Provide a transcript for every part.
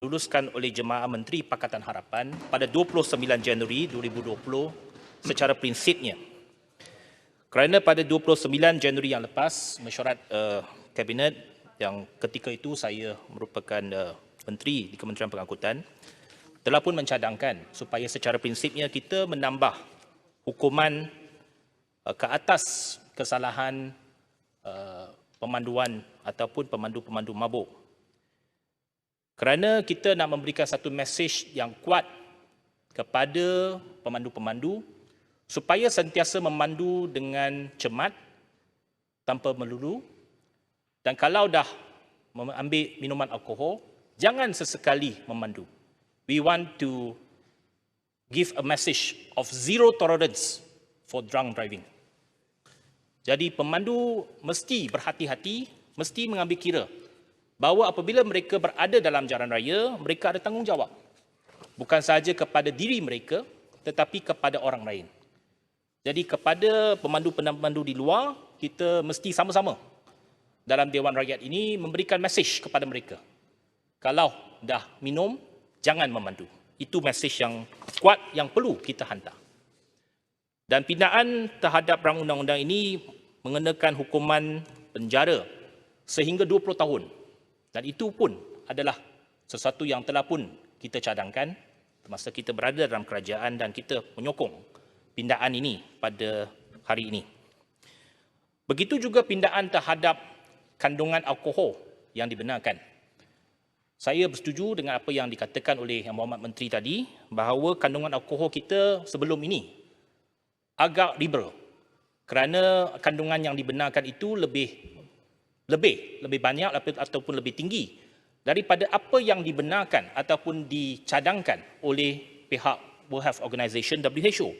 diluluskan oleh Jemaah Menteri Pakatan Harapan pada 29 Januari 2020 secara prinsipnya. Kerana pada 29 Januari yang lepas, mesyuarat Kabinet yang ketika itu saya merupakan Menteri di Kementerian Pengangkutan telah pun mencadangkan supaya secara prinsipnya kita menambah hukuman ke atas kesalahan pemanduan ataupun pemandu-pemandu mabuk. Kerana kita nak memberikan satu mesej yang kuat kepada pemandu-pemandu supaya sentiasa memandu dengan cermat tanpa melulu, dan kalau dah mengambil minuman alkohol, jangan sesekali memandu. We want to give a message of zero tolerance for drunk driving. Jadi pemandu mesti berhati-hati, mesti mengambil kira bahawa apabila mereka berada dalam jalan raya, mereka ada tanggungjawab. Bukan sahaja kepada diri mereka, tetapi kepada orang lain. Jadi kepada pemandu-pemandu di luar, kita mesti sama-sama dalam Dewan Rakyat ini memberikan mesej kepada mereka. Kalau dah minum, jangan memandu. Itu mesej yang kuat yang perlu kita hantar. Dan pindaan terhadap rang undang-undang ini mengenakan hukuman penjara sehingga 20 tahun. Dan itu pun adalah sesuatu yang telah pun kita cadangkan semasa kita berada dalam kerajaan dan kita menyokong pindaan ini pada hari ini. Begitu juga pindaan terhadap kandungan alkohol yang dibenarkan. Saya bersetuju dengan apa yang dikatakan oleh Yang Berhormat Menteri tadi bahawa kandungan alkohol kita sebelum ini agak liberal. Kerana kandungan yang dibenarkan itu lebih banyak ataupun lebih tinggi daripada apa yang dibenarkan ataupun dicadangkan oleh pihak World Health Organization WHO,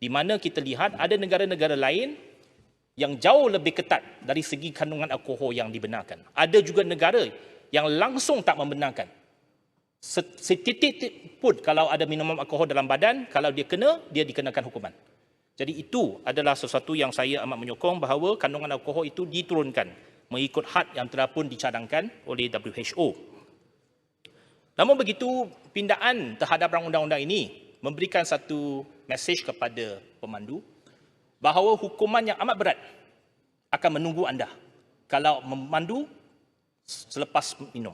di mana kita lihat ada negara-negara lain yang jauh lebih ketat dari segi kandungan alkohol yang dibenarkan. Ada juga negara yang langsung tak membenarkan. Setitik pun kalau ada minuman alkohol dalam badan, kalau dia kena, dia dikenakan hukuman. Jadi itu adalah sesuatu yang saya amat menyokong bahawa kandungan alkohol itu diturunkan mengikut had yang telah pun dicadangkan oleh WHO. Namun begitu, pindaan terhadap rang undang-undang ini memberikan satu mesej kepada pemandu bahawa hukuman yang amat berat akan menunggu anda kalau memandu selepas minum.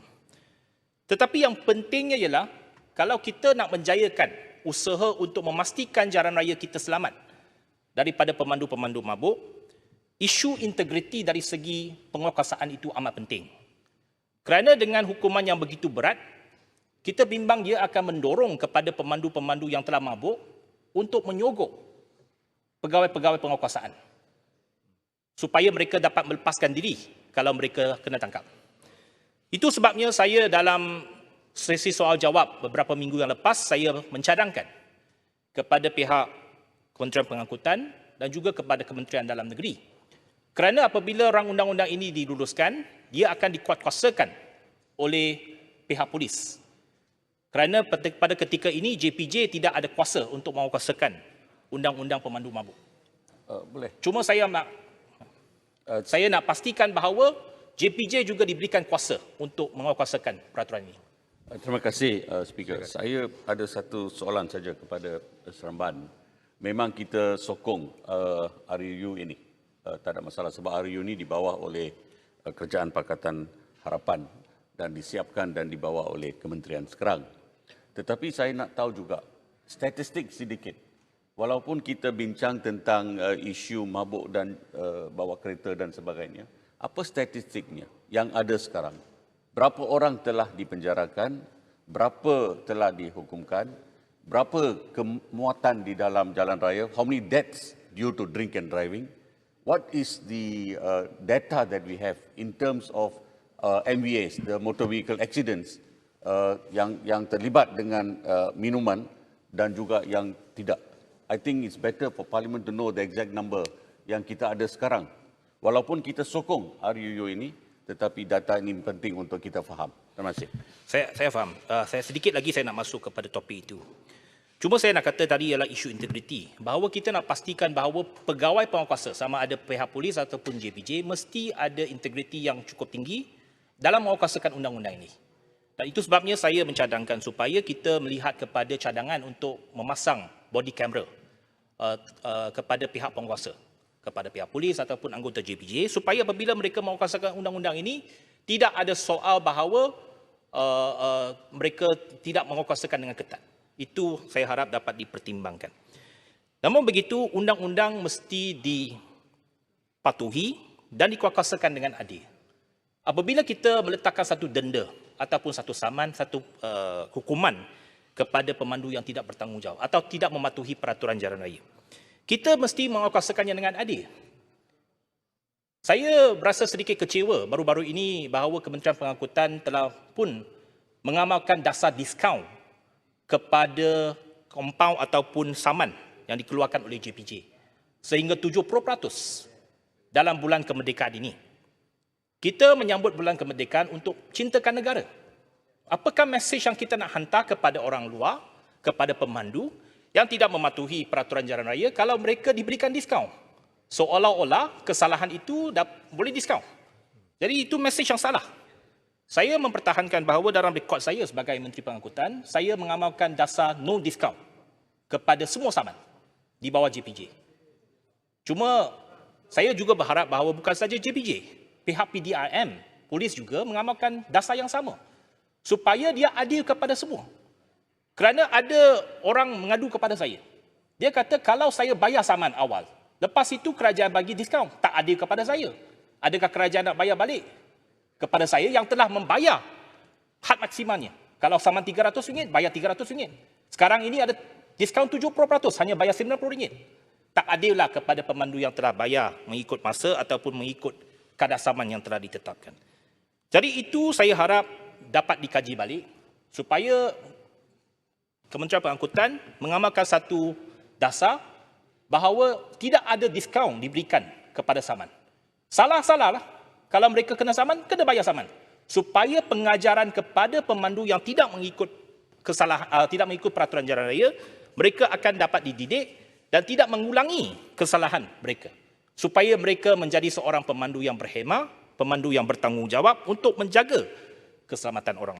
Tetapi yang pentingnya ialah kalau kita nak menjayakan usaha untuk memastikan jalan raya kita selamat daripada pemandu-pemandu mabuk, isu integriti dari segi penguatkuasaan itu amat penting. Kerana dengan hukuman yang begitu berat, kita bimbang dia akan mendorong kepada pemandu-pemandu yang telah mabuk untuk menyogok pegawai-pegawai penguatkuasaan supaya mereka dapat melepaskan diri kalau mereka kena tangkap. Itu sebabnya saya dalam sesi soal jawab beberapa minggu yang lepas, saya mencadangkan kepada pihak Kementerian Pengangkutan dan juga kepada Kementerian Dalam Negeri. Kerana apabila rang undang-undang ini diluluskan, dia akan dikuatkuasakan oleh pihak polis. Kerana pada ketika ini JPJ tidak ada kuasa untuk menguatkuasakan undang-undang pemandu mabuk. Boleh. Cuma saya nak pastikan bahawa JPJ juga diberikan kuasa untuk menguatkuasakan peraturan ini. Terima kasih, Speaker. Saya ada satu soalan saja kepada Seremban. Memang kita sokong RUU ini. Tak ada masalah sebab RUU ini dibawa oleh Kerajaan Pakatan Harapan dan disiapkan dan dibawa oleh kementerian sekarang. Tetapi saya nak tahu juga statistik sedikit. Walaupun kita bincang tentang isu mabuk dan bawa kereta dan sebagainya, apa statistiknya yang ada sekarang? Berapa orang telah dipenjarakan? Berapa telah dihukumkan? Berapa kemuatan di dalam jalan raya? How many deaths due to drink and driving? What is the data that we have in terms of MVAs, the motor vehicle accidents, yang terlibat dengan minuman dan juga yang tidak? I think it's better for Parliament to know the exact number yang kita ada sekarang. Walaupun kita sokong RUU ini, tetapi data ini penting untuk kita faham. Terima kasih. Saya faham. Saya sedikit lagi saya nak masuk kepada topik itu. Cuma saya nak kata tadi ialah isu integriti. Bahawa kita nak pastikan bahawa pegawai penguatkuasa sama ada pihak polis ataupun JPJ mesti ada integriti yang cukup tinggi dalam menguatkuasakan undang-undang ini. Dan itu sebabnya saya mencadangkan supaya kita melihat kepada cadangan untuk memasang body camera kepada pihak penguasa, kepada pihak polis ataupun anggota JPJ, supaya apabila mereka menguasakan undang-undang ini, tidak ada soal bahawa mereka tidak menguasakan dengan ketat. Itu saya harap dapat dipertimbangkan. Namun begitu, undang-undang mesti dipatuhi dan dikuasakan dengan adil. Apabila kita meletakkan satu denda ataupun satu saman, satu hukuman kepada pemandu yang tidak bertanggungjawab atau tidak mematuhi peraturan jalan raya, kita mesti menguasakannya dengan adil. Saya berasa sedikit kecewa baru-baru ini bahawa Kementerian Pengangkutan telah pun mengamalkan dasar diskaun kepada kompaun ataupun saman yang dikeluarkan oleh JPJ sehingga 70% dalam bulan kemerdekaan ini. Kita menyambut bulan kemerdekaan untuk cintakan negara. Apakah mesej yang kita nak hantar kepada orang luar, kepada pemandu yang tidak mematuhi peraturan jalan raya kalau mereka diberikan diskaun? Seolah-olah kesalahan itu boleh diskaun. Jadi itu mesej yang salah. Saya mempertahankan bahawa dalam rekod saya sebagai Menteri Pengangkutan, saya mengamalkan dasar no discount kepada semua saman di bawah JPJ. Cuma saya juga berharap bahawa bukan saja JPJ, pihak PDRM, polis juga mengamalkan dasar yang sama supaya dia adil kepada semua. Kerana ada orang mengadu kepada saya. Dia kata kalau saya bayar saman awal, lepas itu kerajaan bagi diskaun, tak adil kepada saya. Adakah kerajaan nak bayar balik kepada saya yang telah membayar had maksimalnya? Kalau saman RM300, bayar RM300. Sekarang ini ada diskaun 70%, hanya bayar RM90. Tak adillah kepada pemandu yang telah bayar mengikut masa ataupun mengikut kadar saman yang telah ditetapkan. Jadi itu saya harap dapat dikaji balik supaya Kementerian Pengangkutan mengamalkan satu dasar bahawa tidak ada diskaun diberikan kepada saman. Salah-salah lah. Kalau mereka kena saman, kena bayar saman. Supaya pengajaran kepada pemandu yang tidak mengikut tidak mengikut peraturan jalan raya, mereka akan dapat dididik dan tidak mengulangi kesalahan mereka. Supaya mereka menjadi seorang pemandu yang berhemah, pemandu yang bertanggungjawab untuk menjaga keselamatan orang.